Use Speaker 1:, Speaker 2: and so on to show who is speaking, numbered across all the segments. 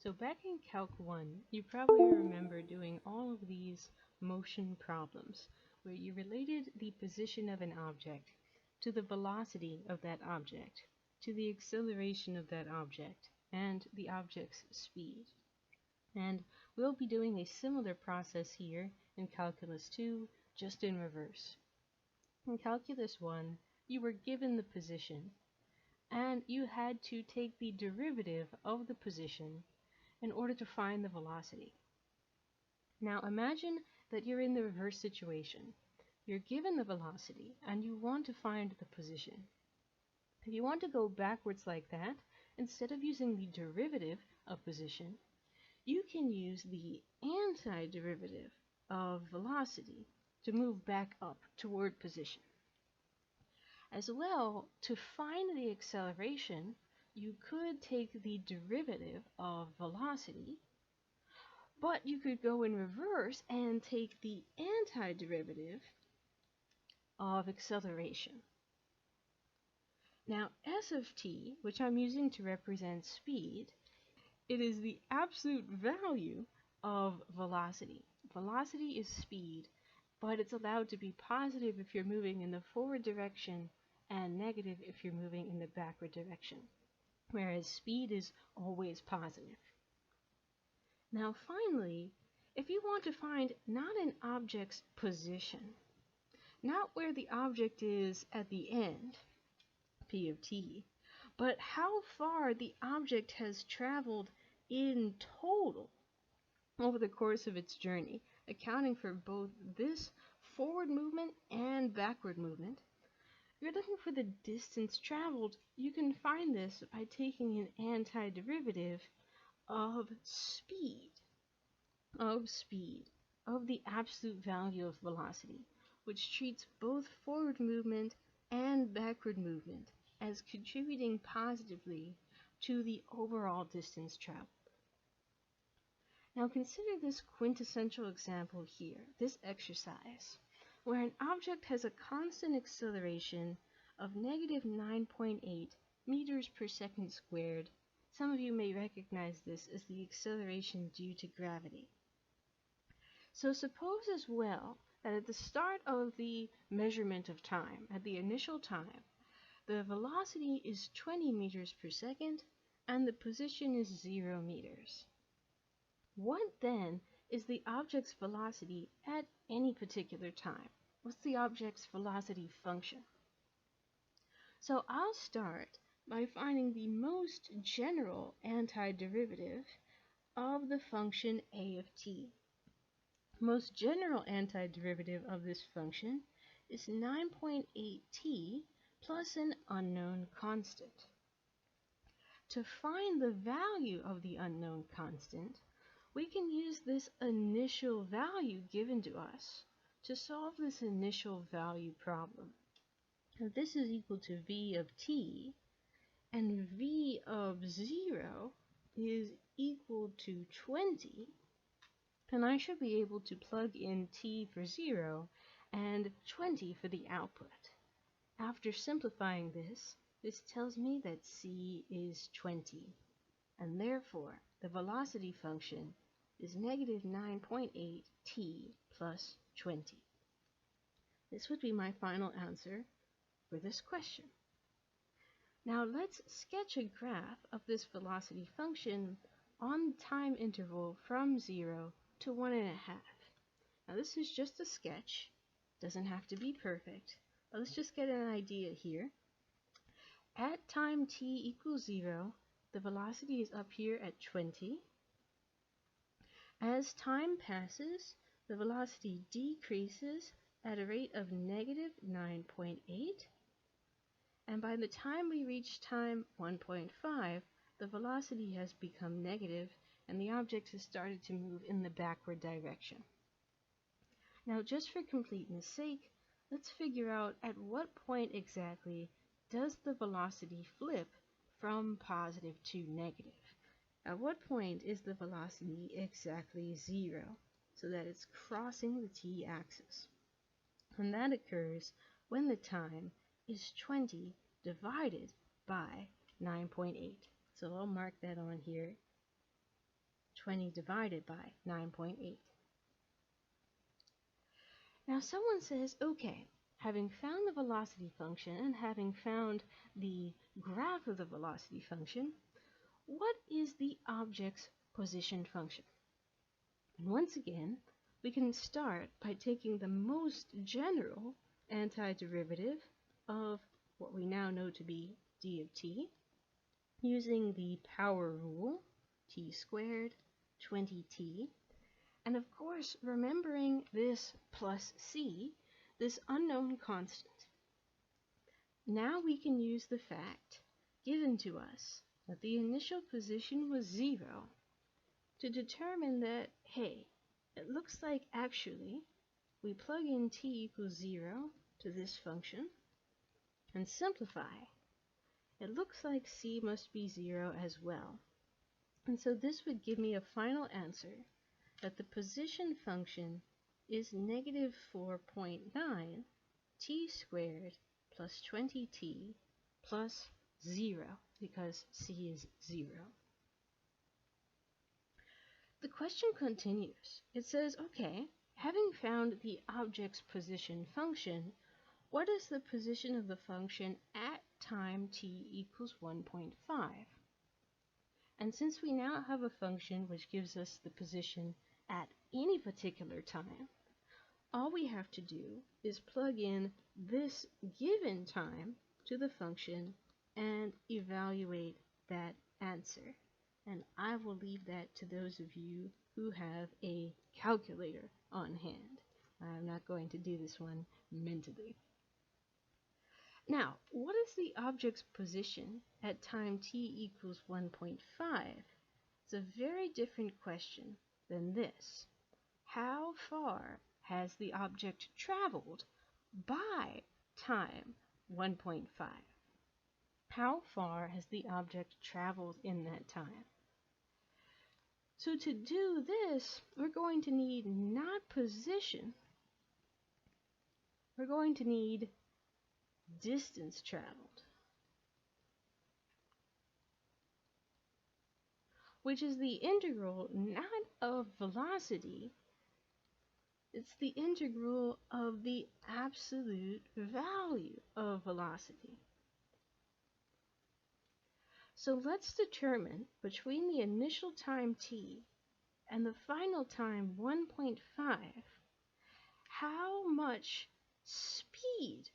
Speaker 1: So back in Calc 1, you probably remember doing all of these motion problems where you related the position of an object to the velocity of that object, to the acceleration of that object, and the object's speed. And we'll be doing a similar process here in Calculus 2, just in reverse. In Calculus 1, you were given the position, and you had to take the derivative of the position in order to find the velocity. Now imagine that you're in the reverse situation. You're given the velocity and you want to find the position. If you want to go backwards like that, instead of using the derivative of position, you can use the antiderivative of velocity to move back up toward position. As well, to find the acceleration, you could take the derivative of velocity, but you could go in reverse and take the antiderivative of acceleration. Now, s of t, which I'm using to represent speed, it is the absolute value of velocity. Velocity is speed, but it's allowed to be positive if you're moving in the forward direction and negative if you're moving in the backward direction, whereas speed is always positive. Now finally, if you want to find not an object's position, not where the object is at the end, P of t, but how far the object has traveled in total over the course of its journey, accounting for both this forward movement and backward movement. If you're looking for the distance traveled, you can find this by taking an antiderivative of speed, of the absolute value of velocity, which treats both forward movement and backward movement as contributing positively to the overall distance traveled. Now consider this quintessential example here, this exercise, where an object has a constant acceleration of negative 9.8 meters per second squared. Some of you may recognize this as the acceleration due to gravity. So suppose as well that at the start of the measurement of time, at the initial time, the velocity is 20 meters per second and the position is 0 meters. What then is the object's velocity at any particular time? What's the object's velocity function? So I'll start by finding the most general antiderivative of the function a of t. Most general antiderivative of this function is 9.8t plus an unknown constant. To find the value of the unknown constant, we can use this initial value given to us to solve this initial value problem. Now this is equal to v of t, and v of 0 is equal to 20, and I should be able to plug in t for 0 and 20 for the output. After simplifying this, this tells me that c is 20, and therefore the velocity function is negative 9.8 t plus 20. This would be my final answer for this question. Now let's sketch a graph of this velocity function on the time interval from 0 to 1.5. Now this is just a sketch, doesn't have to be perfect, but let's just get an idea here. At time t equals 0, the velocity is up here at 20. As time passes, the velocity decreases at a rate of negative 9.8, and by the time we reach time 1.5, the velocity has become negative and the object has started to move in the backward direction. Now just for completeness sake, let's figure out at what point exactly does the velocity flip from positive to negative. At what point is the velocity exactly 0, so that it's crossing the t-axis? And that occurs when the time is 20 divided by 9.8. So I'll mark that on here. 20 divided by 9.8. Now someone says, okay, having found the velocity function and having found the graph of the velocity function, what is the object's position function? And once again, we can start by taking the most general antiderivative of what we now know to be d of t, using the power rule, t squared, 20t, and of course remembering this plus c, this unknown constant. Now we can use the fact given to us that the initial position was 0 to determine that, hey, it looks like actually we plug in t equals 0 to this function and simplify. It looks like c must be 0 as well. And so this would give me a final answer that the position function is negative 4.9 t squared plus 20t plus 0, because c is 0. The question continues. It says, okay, having found the object's position function, what is the position of the function at time t equals 1.5? And since we now have a function which gives us the position at any particular time, all we have to do is plug in this given time to the function and evaluate that answer. And I will leave that to those of you who have a calculator on hand. I'm not going to do this one mentally. Now, what is the object's position at time t equals 1.5? It's a very different question than this. How far has the object traveled by time 1.5? How far has the object traveled in that time? So to do this, we're going to need not position, we're going to need distance traveled, which is the integral not of velocity, it's the integral of the absolute value of velocity. So let's determine between the initial time t and the final time 1.5, how much speed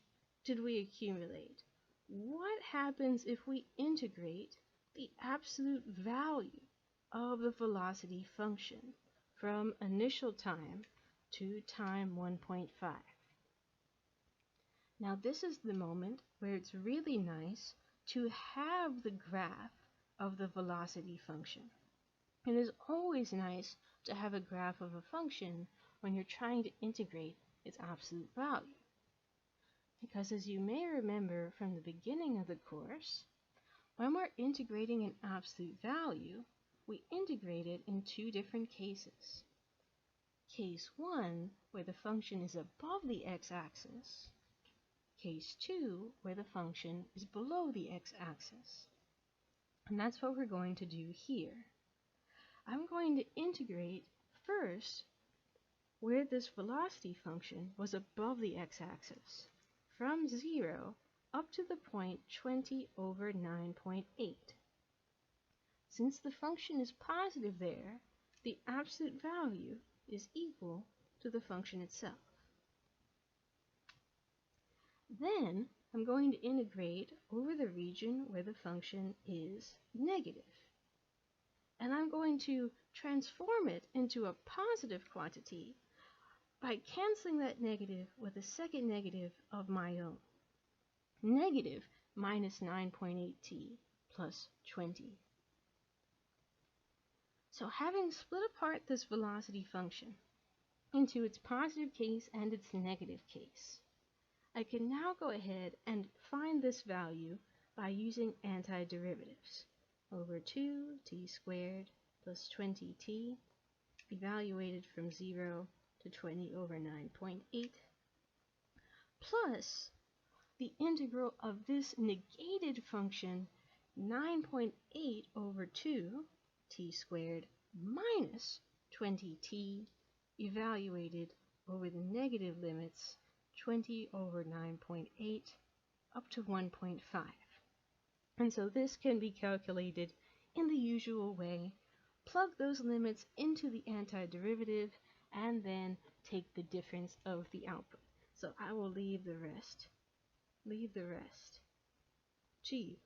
Speaker 1: did we accumulate? What happens if we integrate the absolute value of the velocity function from initial time to time 1.5? Now this is the moment where it's really nice to have the graph of the velocity function. It is always nice to have a graph of a function when you're trying to integrate its absolute value. Because as you may remember from the beginning of the course, when we're integrating an absolute value, we integrate it in two different cases. Case 1, where the function is above the x-axis. Case 2, where the function is below the x-axis. And that's what we're going to do here. I'm going to integrate first where this velocity function was above the x-axis, from 0 up to the point 20 over 9.8. Since the function is positive there, the absolute value is equal to the function itself. Then I'm going to integrate over the region where the function is negative. And I'm going to transform it into a positive quantity by canceling that negative with a second negative of my own. Negative minus 9.8t plus 20. So having split apart this velocity function into its positive case and its negative case, I can now go ahead and find this value by using antiderivatives. Over 2t squared plus 20t, evaluated from 0 to 20 over 9.8, plus the integral of this negated function 9.8 over 2 t squared minus 20t evaluated over the negative limits 20 over 9.8 up to 1.5. And so this can be calculated in the usual way. Plug those limits into the antiderivative and then take the difference of the output. So I will leave the rest. G